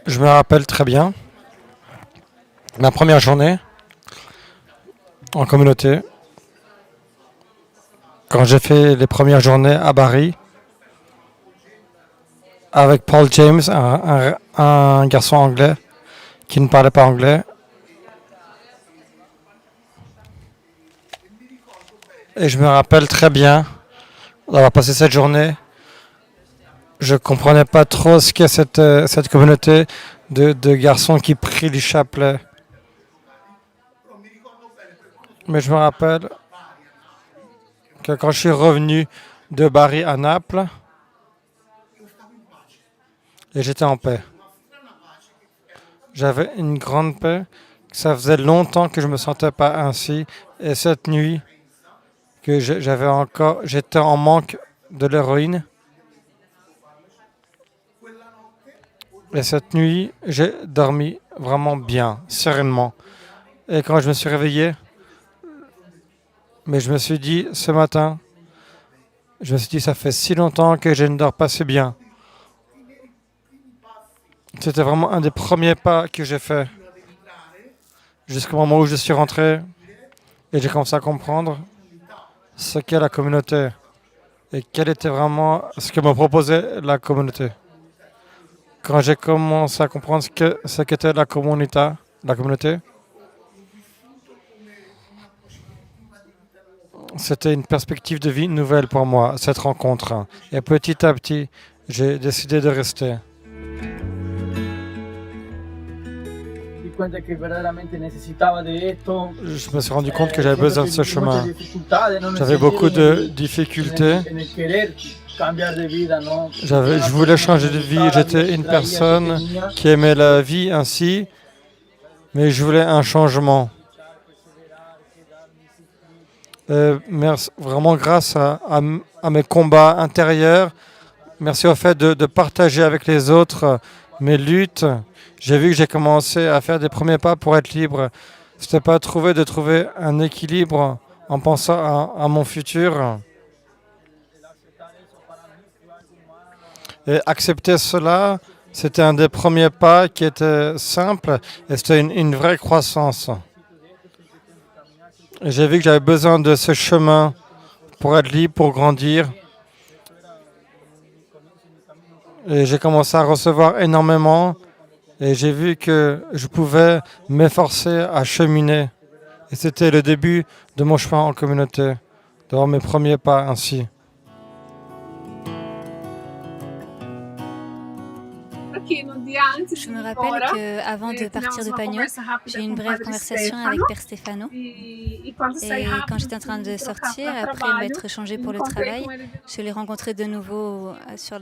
Je me rappelle très bien ma première journée en communauté, quand j'ai fait les premières journées à Bari avec Paul James, un garçon anglais qui ne parlait pas anglais. Et je me rappelle très bien d'avoir passé cette journée. Je ne comprenais pas trop ce qu'est cette communauté de garçons qui prient du chapelet. Mais je me rappelle que quand je suis revenu de Bari à Naples, et j'étais en paix. J'avais une grande paix. Ça faisait longtemps que je ne me sentais pas ainsi. Et cette nuit, que j'étais en manque de l'héroïne. Et cette nuit, j'ai dormi vraiment bien, sereinement. Et quand je me suis réveillé, mais je me suis dit ce matin, je me suis dit ça fait si longtemps que je ne dors pas si bien. C'était vraiment un des premiers pas que j'ai fait. Jusqu'au moment où je suis rentré et j'ai commencé à comprendre ce qu'est la communauté et quel était vraiment ce que me proposait la communauté. Quand j'ai commencé à comprendre ce qu'était la communauté, c'était une perspective de vie nouvelle pour moi, cette rencontre. Et petit à petit, j'ai décidé de rester. Je me suis rendu compte que j'avais besoin de ce chemin. J'avais beaucoup de difficultés. Je voulais changer de vie. J'étais une personne qui aimait la vie ainsi, mais je voulais un changement. Vraiment grâce à mes combats intérieurs, merci au fait de partager avec les autres mes luttes, j'ai vu que j'ai commencé à faire des premiers pas pour être libre. C'était pas de trouver un équilibre en pensant à mon futur. Et accepter cela, c'était un des premiers pas qui était simple et c'était une vraie croissance. Et j'ai vu que j'avais besoin de ce chemin pour être libre, pour grandir. Et j'ai commencé à recevoir énormément et j'ai vu que je pouvais m'efforcer à cheminer. Et c'était le début de mon chemin en communauté, d'avoir mes premiers pas ainsi. Je me rappelle qu'avant de partir de Pagno, j'ai eu une brève conversation avec Père Stefano. Et quand j'étais en train de sortir, après m'être changée pour le travail, je l'ai rencontré de nouveau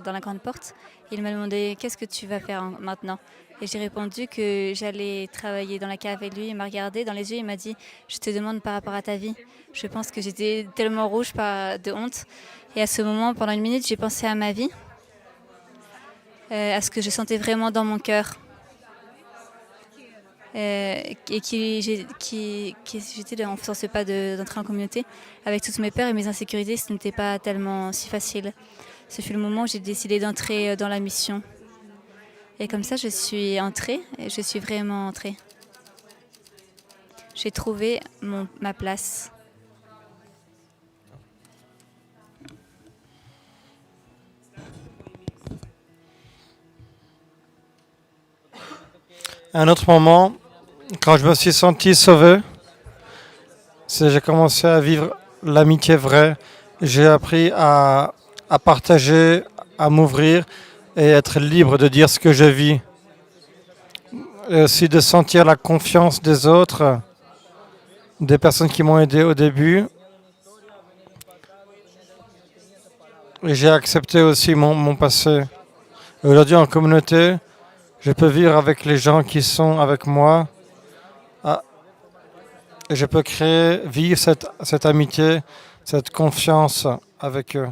dans la grande porte. Il m'a demandé « Qu'est-ce que tu vas faire maintenant ?» Et j'ai répondu que j'allais travailler dans la cave avec lui. Il m'a regardé dans les yeux et il m'a dit « Je te demande par rapport à ta vie. » Je pense que j'étais tellement rouge de honte. Et à ce moment, pendant une minute, j'ai pensé à ma vie. À ce que je sentais vraiment dans mon cœur. Et j'étais en faisant ce pas d'entrer en communauté. Avec toutes mes peurs et mes insécurités, ce n'était pas tellement si facile. Ce fut le moment où j'ai décidé d'entrer dans la mission. Et comme ça, je suis entrée, et je suis vraiment entrée. J'ai trouvé ma place. Un autre moment, quand je me suis senti sauvé, j'ai commencé à vivre l'amitié vraie. J'ai appris à partager, à m'ouvrir et être libre de dire ce que je vis. Et aussi de sentir la confiance des autres, des personnes qui m'ont aidé au début. Et j'ai accepté aussi mon passé. Aujourd'hui, en communauté, je peux vivre avec les gens qui sont avec moi. Et je peux vivre cette amitié, cette confiance avec eux.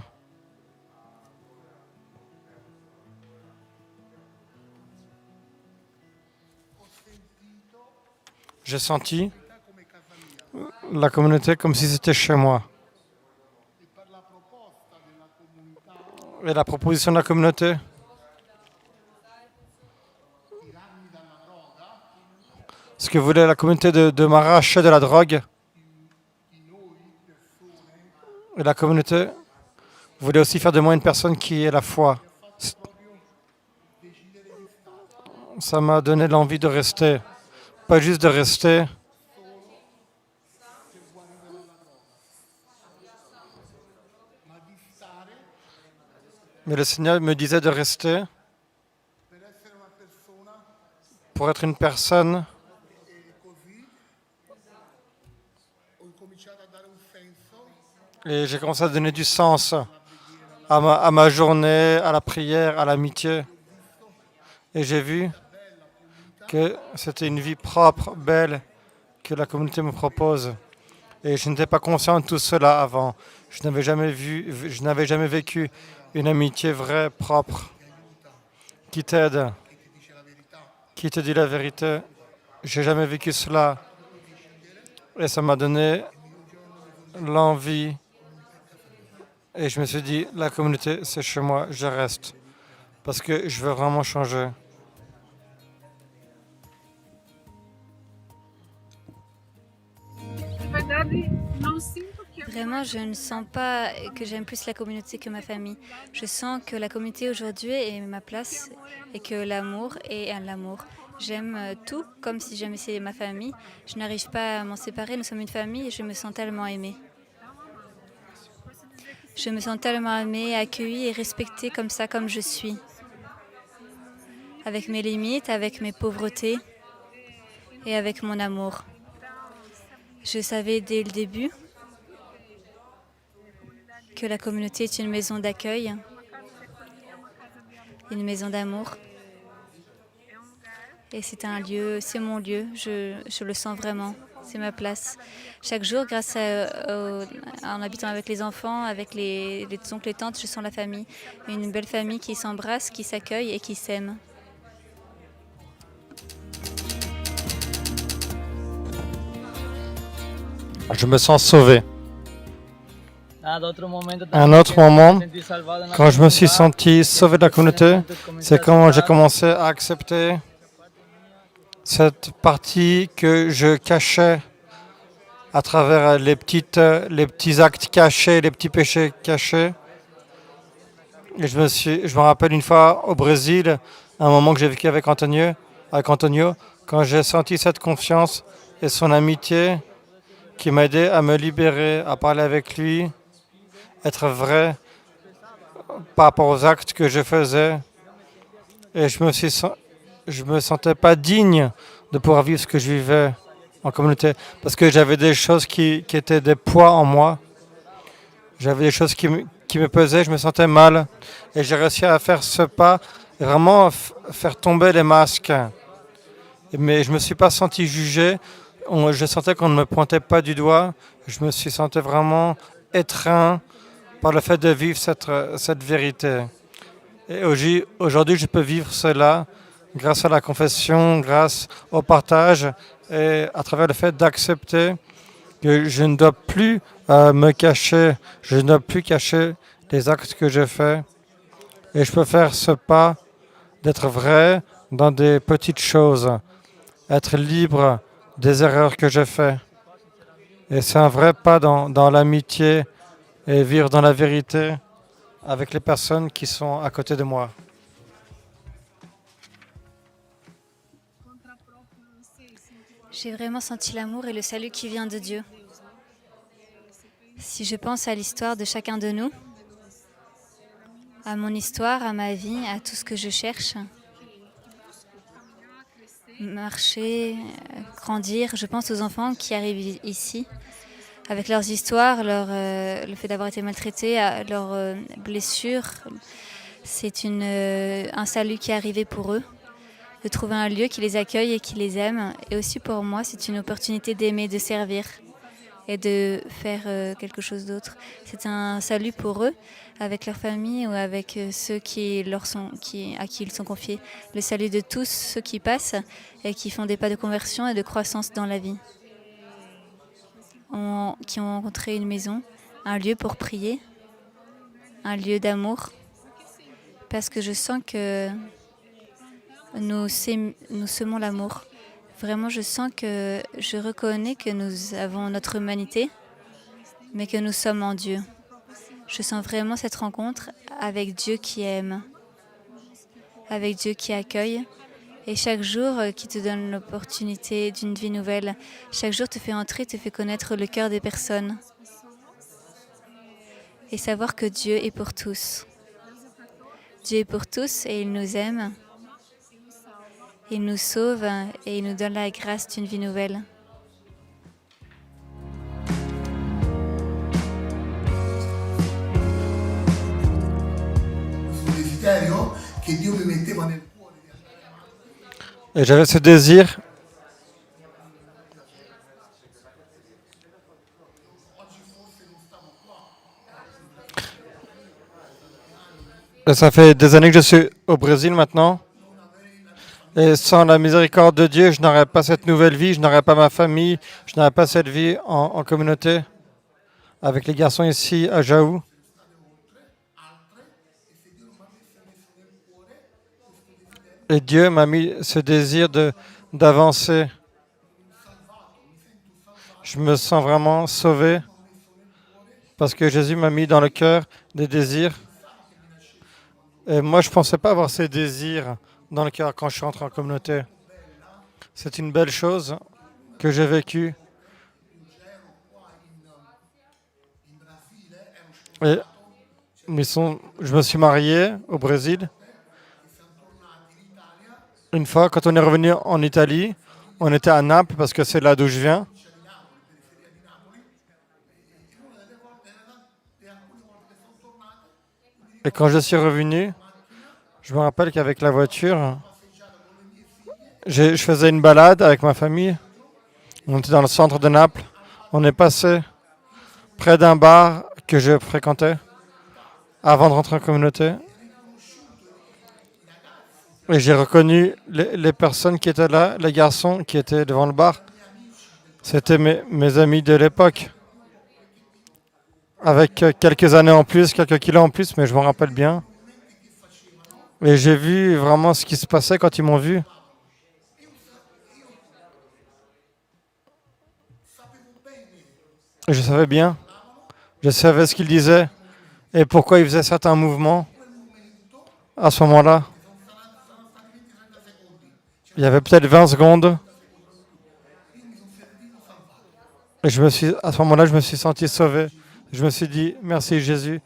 J'ai senti la communauté comme si c'était chez moi. et la proposition de la communauté. Ce que voulait la communauté de m'arracher de la drogue. Et la communauté voulait aussi faire de moi une personne qui ait la foi. Ça m'a donné l'envie de rester. Pas juste de rester. Mais le Seigneur me disait de rester pour être une personne. Et j'ai commencé à donner du sens à ma journée, à la prière, à l'amitié. Et j'ai vu que c'était une vie propre, belle, que la communauté me propose. Et je n'étais pas conscient de tout cela avant. Je n'avais jamais vécu une amitié vraie, propre, qui t'aide, qui te dit la vérité. J'ai jamais vécu cela. Et ça m'a donné l'envie. Et je me suis dit, la communauté, c'est chez moi, je reste. Parce que je veux vraiment changer. Vraiment, je ne sens pas que j'aime plus la communauté que ma famille. Je sens que la communauté aujourd'hui est ma place et que l'amour est l'amour. J'aime tout comme si jamais c'est ma famille. Je n'arrive pas à m'en séparer. Nous sommes une famille et je me sens tellement aimée. Je me sens tellement aimée, accueillie et respectée comme ça, comme je suis. Avec mes limites, avec mes pauvretés et avec mon amour. Je savais dès le début que la communauté est une maison d'accueil, une maison d'amour. Et c'est un lieu, c'est mon lieu, je le sens vraiment, c'est ma place. Chaque jour, en habitant avec les enfants, avec les oncles et tantes, je sens la famille. Une belle famille qui s'embrasse, qui s'accueille et qui s'aime. Je me sens sauvé. Un autre moment, quand je me suis senti sauvé de la communauté, c'est quand j'ai commencé à accepter cette partie que je cachais à travers les petits actes cachés, les petits péchés cachés. Et je me rappelle une fois au Brésil, un moment que j'ai vécu avec Antonio, quand j'ai senti cette confiance et son amitié qui m'a aidé à me libérer, à parler avec lui, être vrai par rapport aux actes que je faisais. Et je me sentais pas digne de pouvoir vivre ce que je vivais en communauté parce que j'avais des choses qui étaient des poids en moi. J'avais des choses qui me pesaient, je me sentais mal. Et j'ai réussi à faire ce pas, et vraiment faire tomber les masques. Mais je ne me suis pas senti jugé. Je sentais qu'on ne me pointait pas du doigt. Je me suis senti vraiment étreint par le fait de vivre cette vérité. Et aujourd'hui, je peux vivre cela grâce à la confession, grâce au partage et à travers le fait d'accepter que je ne dois plus me cacher, je ne dois plus cacher les actes que je fais. Et je peux faire ce pas d'être vrai dans des petites choses, être libre des erreurs que je fais. Et c'est un vrai pas dans l'amitié et vivre dans la vérité avec les personnes qui sont à côté de moi. J'ai vraiment senti l'amour et le salut qui vient de Dieu. Si je pense à l'histoire de chacun de nous, à mon histoire, à ma vie, à tout ce que je cherche, marcher, grandir, je pense aux enfants qui arrivent ici, avec leurs histoires, le fait d'avoir été maltraités, leurs blessures. C'est un salut qui est arrivé pour eux, de trouver un lieu qui les accueille et qui les aime. Et aussi pour moi, c'est une opportunité d'aimer, de servir et de faire quelque chose d'autre. C'est un salut pour eux, avec leur famille ou avec ceux à qui ils sont confiés. Le salut de tous ceux qui passent et qui font des pas de conversion et de croissance dans la vie. Qui ont rencontré une maison, un lieu pour prier, un lieu d'amour parce que je sens que nous semons l'amour. Vraiment, je sens que je reconnais que nous avons notre humanité, mais que nous sommes en Dieu. Je sens vraiment cette rencontre avec Dieu qui aime, avec Dieu qui accueille. Et chaque jour qui te donne l'opportunité d'une vie nouvelle, chaque jour te fait entrer, te fait connaître le cœur des personnes. Et savoir que Dieu est pour tous. Dieu est pour tous et il nous aime. Il nous sauve et il nous donne la grâce d'une vie nouvelle. Et j'avais ce désir et ça fait des années que je suis au Brésil maintenant. Et sans la miséricorde de Dieu, je n'aurais pas cette nouvelle vie, je n'aurais pas ma famille, je n'aurais pas cette vie en communauté avec les garçons ici à Jaou. Et Dieu m'a mis ce désir d'avancer. Je me sens vraiment sauvé parce que Jésus m'a mis dans le cœur des désirs. Et moi, je ne pensais pas avoir ces désirs dans le cœur quand je suis entré en communauté. C'est une belle chose que j'ai vécue. Et je me suis marié au Brésil. Une fois, quand on est revenu en Italie, on était à Naples parce que c'est là d'où je viens. Et quand je suis revenu, je me rappelle qu'avec la voiture, je faisais une balade avec ma famille. On était dans le centre de Naples. On est passé près d'un bar que je fréquentais avant de rentrer en communauté. Et j'ai reconnu les personnes qui étaient là, les garçons qui étaient devant le bar. C'était mes amis de l'époque. Avec quelques années en plus, quelques kilos en plus, mais je m'en rappelle bien. Et j'ai vu vraiment ce qui se passait quand ils m'ont vu. Et je savais bien. Je savais ce qu'ils disaient et pourquoi ils faisaient certains mouvements à ce moment-là. Il y avait peut-être 20 secondes. Et à ce moment-là, je me suis senti sauvé. Je me suis dit, merci Jésus,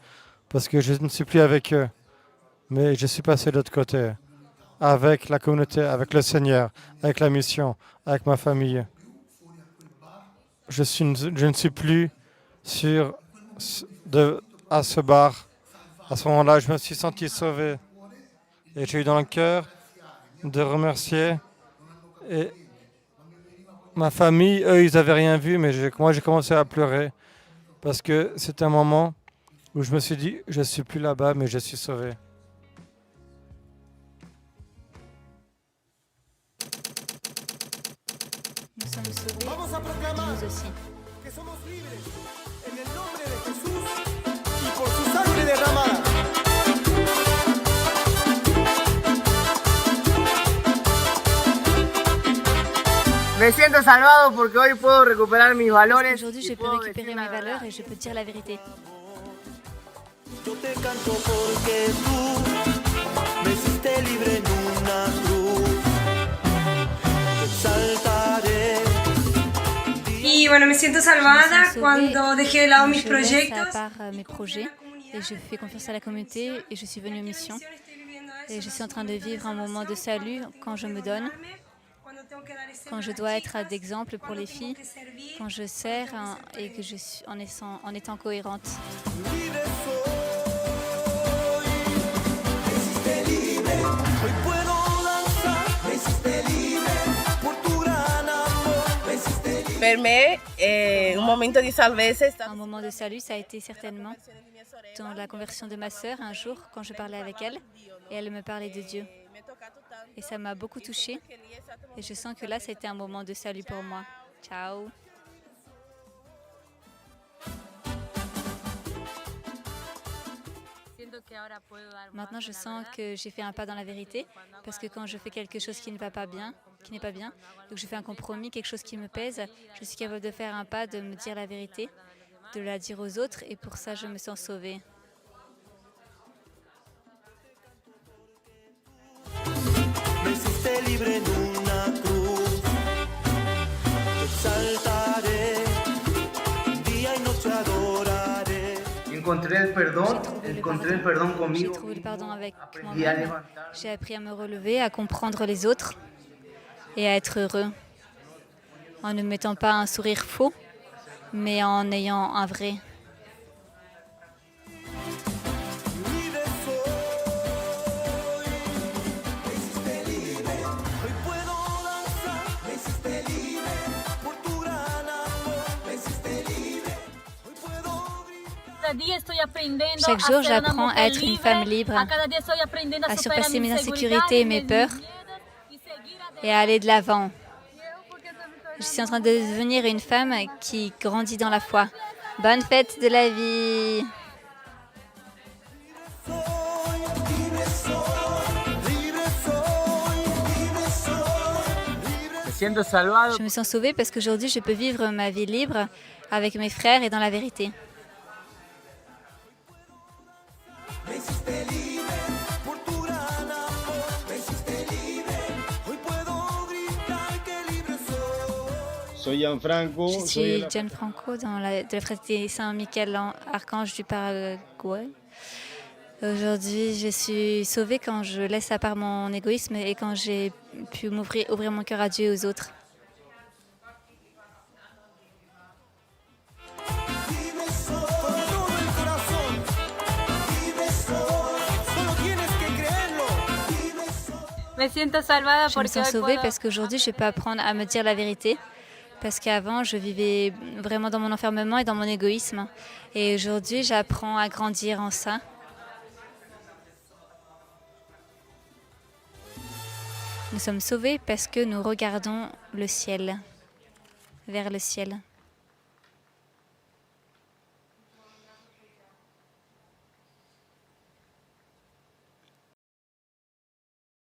parce que je ne suis plus avec eux. Mais je suis passé de l'autre côté, avec la communauté, avec le Seigneur, avec la mission, avec ma famille. Je ne suis plus à ce bar. À ce moment-là, je me suis senti sauvé. Et j'ai eu dans le cœur de remercier. Et ma famille, eux, ils n'avaient rien vu, mais moi, j'ai commencé à pleurer. Parce que c'était un moment où je me suis dit, je ne suis plus là-bas, mais je suis sauvé. Nous sommes sauvés, nous aussi. Me siento salvado porque hoy puedo recuperar mis valores. Aujourd'hui, je peux récupérer mes valeurs et je peux dire la vérité. Yo te canto porque tú me hiciste libre en una cruz. Te exaltaré. Y bueno, me siento salvada cuando dejé de lado mis Je laisse à proyectos. part mes projets et je fais confiance à la communauté et je suis venue en mission. Et je suis en train de vivre un moment de salut quand je me donne, quand je dois être d'exemple pour les filles, quand je sers et que je suis en étant cohérente. Per me un momento di salvezza è stato Un moment de salut, ça a été certainement dans la conversion de ma sœur un jour quand je parlais avec elle et elle me parlait de Dieu. Et ça m'a beaucoup touchée et je sens que là, c'était un moment de salut pour moi. Ciao. Maintenant, je sens que j'ai fait un pas dans la vérité, parce que quand je fais quelque chose qui n'est pas bien, donc je fais un compromis, quelque chose qui me pèse, je suis capable de faire un pas, de me dire la vérité, de la dire aux autres, et pour ça, je me sens sauvée. Me hiciste libre en una cruz. Te exaltaré, día y noche adoraré. Encontré el perdón J'ai conmigo. trouvé le pardon avec Aprendí a moi-même. levantar. J'ai appris à me relever, à comprendre les autres et à être heureux, en ne mettant pas un sourire faux, mais en ayant un vrai. Libre soy, me hiciste libre. Hoy puedo danzar, me hiciste libre. Por tu gran amor, me hiciste libre. Hoy puedo gritar. Chaque jour, j'apprends à être une femme libre, à surpasser mes insécurités et mes peurs et à aller de l'avant. Je suis en train de devenir une femme qui grandit dans la foi. Bonne fête de la vie! Libre soy, libre soy, libre soy. Me siento salvado Je me sens sauvée parce qu'aujourd'hui, je peux vivre ma vie libre avec mes frères et dans la vérité. Me hiciste libre por tu gran amor. Me hiciste libre. Hoy puedo gritar que libre soy. Soy Gianfranco, Je suis Gianfranco de la fraternité Saint-Michel Archange du Paraguay. Aujourd'hui, je suis sauvée quand je laisse à part mon égoïsme et quand j'ai pu ouvrir mon cœur à Dieu et aux autres. Libre soy con todo el corazón. Libre soy, solo tienes que creerlo. Libre soy. Me siento salvada Je me sens sauvée parce qu'aujourd'hui, je peux apprendre à me dire la vérité. Parce qu'avant, je vivais vraiment dans mon enfermement et dans mon égoïsme. Et aujourd'hui, j'apprends à grandir en ça. Nous sommes sauvés parce que nous regardons le ciel, vers le ciel.